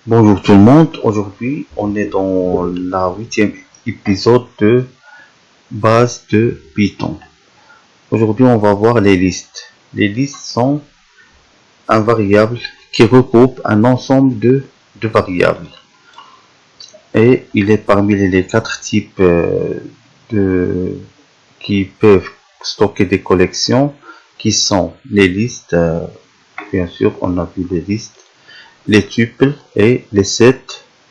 Bonjour tout le monde, aujourd'hui on est dans la 8e épisode de base de Python. Aujourd'hui on va voir les listes. Les listes sont un variable qui regroupe un ensemble de variables. Et il est parmi les 4 types qui peuvent stocker des collections qui sont les listes, bien sûr on a vu les listes, les tuples et les sets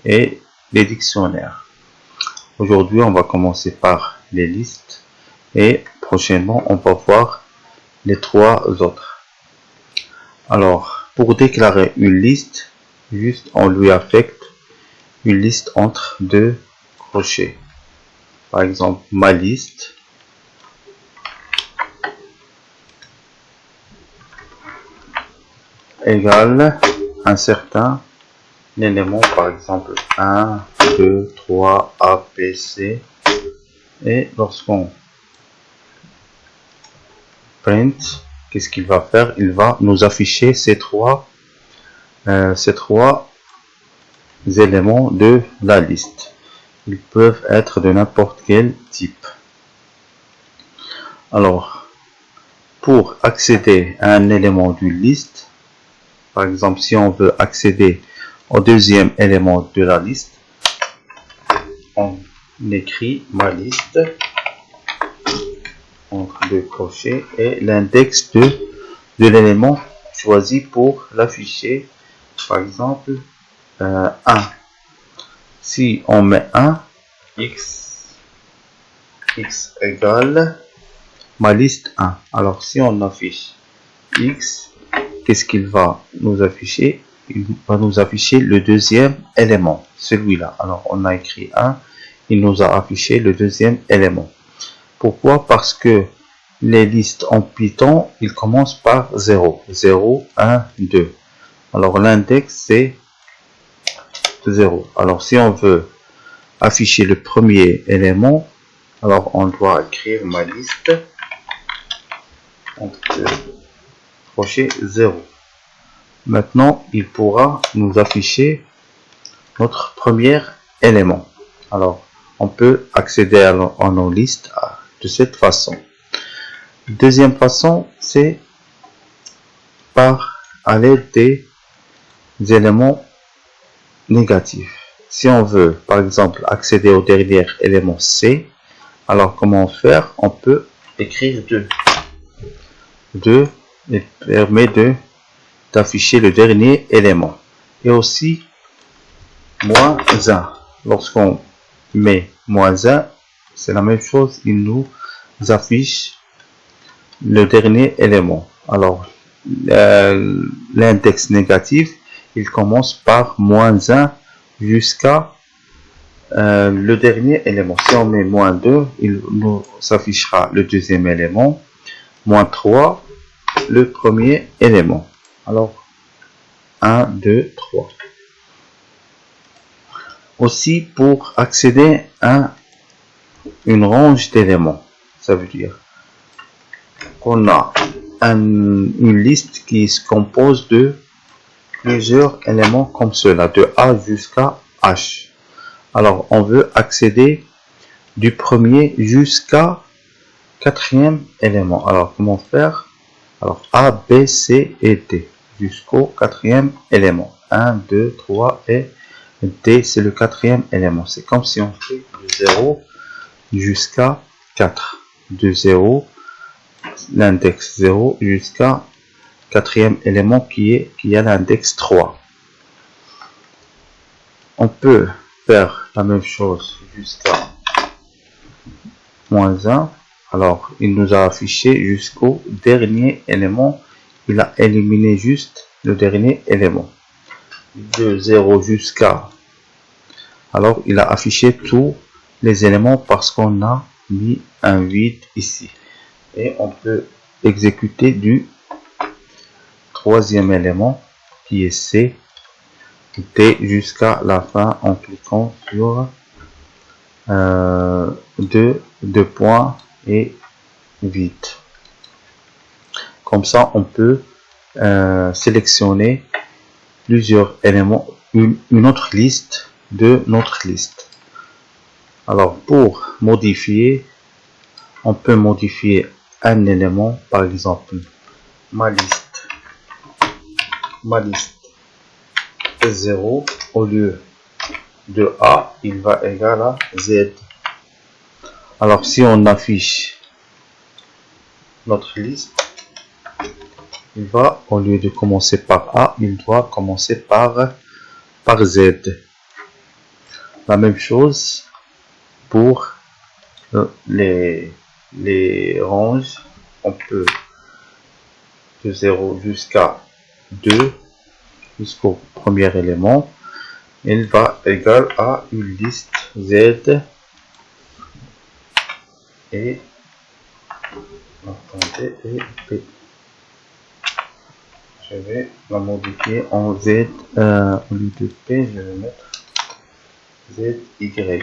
et les dictionnaires. Aujourd'hui, on va commencer par les listes et prochainement, on va voir les 3 autres. Alors, pour déclarer une liste, juste on lui affecte une liste entre 2 crochets. Par exemple, ma liste égale un certain élément, par exemple 1, 2, 3, A, B, C. Et lorsqu'on print, qu'est-ce qu'il va faire? Il va nous afficher ces trois éléments de la liste. Ils peuvent être de n'importe quel type. Alors, pour accéder à un élément d'une liste, par exemple, si on veut accéder au deuxième élément de la liste, on écrit ma liste entre 2 crochets et l'index de l'élément choisi pour l'afficher. Par exemple, 1. Si on met 1, x égale ma liste 1. Alors, si on affiche x, qu'est-ce qu'il va nous afficher? Il va nous afficher le deuxième élément, celui-là. Alors, on a écrit 1, il nous a affiché le deuxième élément. Pourquoi? Parce que les listes en Python, ils commencent par 0. 0, 1, 2. Alors, l'index, c'est 0. Alors, si on veut afficher le premier élément, alors on doit écrire ma liste entre crochet 0. Maintenant, il pourra nous afficher notre premier élément. Alors, on peut accéder à nos listes de cette façon. Deuxième façon, c'est à l'aide des éléments négatifs. Si on veut, par exemple, accéder au dernier élément C, alors comment faire? On peut écrire 2. 2 permet d'afficher le dernier élément. Et aussi, moins 1. Lorsqu'on met moins 1, c'est la même chose, il nous affiche le dernier élément. Alors, l'index négatif, il commence par moins 1 jusqu'à le dernier élément. Si on met moins 2, il nous affichera le deuxième élément. Moins 3, le premier élément. Alors, 1, 2, 3. Aussi, pour accéder à une range d'éléments, ça veut dire qu'on a une liste qui se compose de plusieurs éléments comme cela, de A jusqu'à H. Alors, on veut accéder du premier jusqu'à quatrième élément. Alors, comment faire? Alors, A, B, C et D jusqu'au quatrième élément. 1, 2, 3 et D, c'est le quatrième élément. C'est comme si on fait de 0 jusqu'à 4. De 0, l'index 0 jusqu'à quatrième élément qui a l'index 3. On peut faire la même chose jusqu'à moins 1. Alors, il nous a affiché jusqu'au dernier élément. Il a éliminé juste le dernier élément. De 0 jusqu'à... Alors, il a affiché tous les éléments parce qu'on a mis un vide ici. Et on peut exécuter du troisième élément qui est C, D jusqu'à la fin en cliquant sur 2 points et vide. Comme ça, on peut sélectionner plusieurs éléments une autre liste de notre liste. Alors pour modifier, on peut modifier un élément, par exemple ma liste 0, au lieu de A, il va égal à Z. Alors si on affiche notre liste, il va, au lieu de commencer par A, il doit commencer par Z. La même chose pour les ranges. On peut de 0 jusqu'à 2, jusqu'au premier élément, il va égal à une liste Z et attendez, et P. Je vais la modifier en Z, au lieu de P, je vais mettre ZY.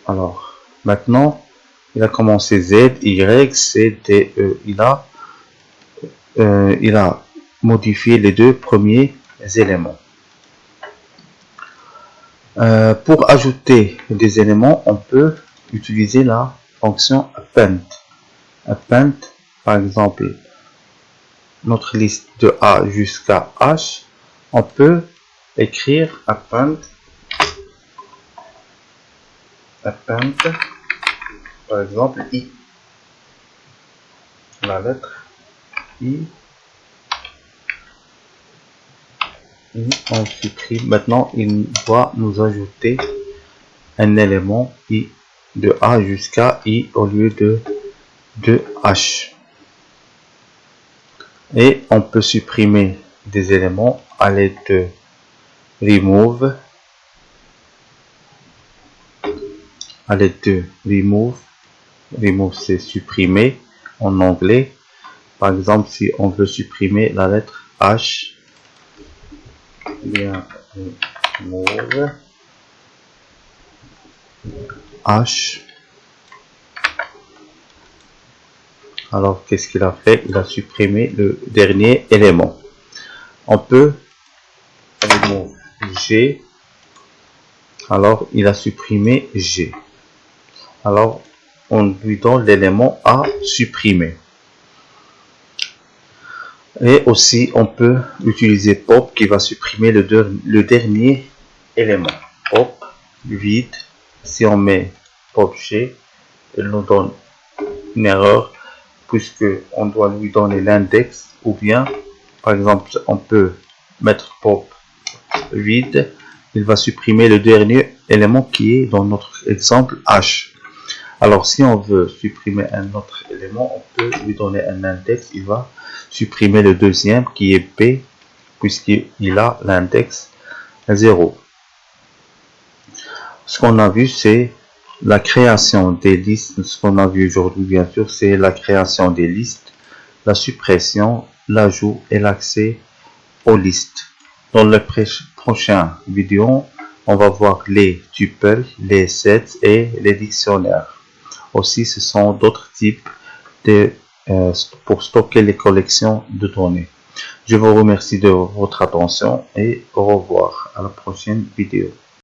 Alors, maintenant, il a commencé Z, Y, C, D, E. Il a modifié les deux premiers éléments. Pour ajouter des éléments, on peut utiliser la fonction append. Append, par exemple, notre liste de A jusqu'à H, on peut écrire append, par exemple, I. La lettre I. On supprime. Maintenant, il doit nous ajouter un élément I de A jusqu'à I au lieu de H. Et on peut supprimer des éléments à l'aide de remove. À l'aide de remove. Remove, c'est supprimer en anglais. Par exemple, si on veut supprimer la lettre H, bien remove H. Alors, qu'est-ce qu'il a fait? Il a supprimé le dernier élément. On peut remove G. Alors, il a supprimé G. Alors, on lui donne l'élément à supprimer. Et aussi, on peut utiliser pop qui va supprimer le dernier élément. Pop, vide. Si on met pop G, il nous donne une erreur puisque on doit lui donner l'index, ou bien, par exemple, on peut mettre pop vide. Il va supprimer le dernier élément qui est dans notre exemple H. Alors, si on veut supprimer un autre élément, on peut lui donner un index. Il va supprimer le deuxième qui est P, puisqu'il a l'index 0. Ce qu'on a vu, c'est la création des listes. Ce qu'on a vu aujourd'hui, bien sûr, c'est la création des listes, la suppression, l'ajout et l'accès aux listes. Dans le prochain vidéo, on va voir les tuples, les sets et les dictionnaires. Aussi, ce sont d'autres types pour stocker les collections de données. Je vous remercie de votre attention et au revoir à la prochaine vidéo.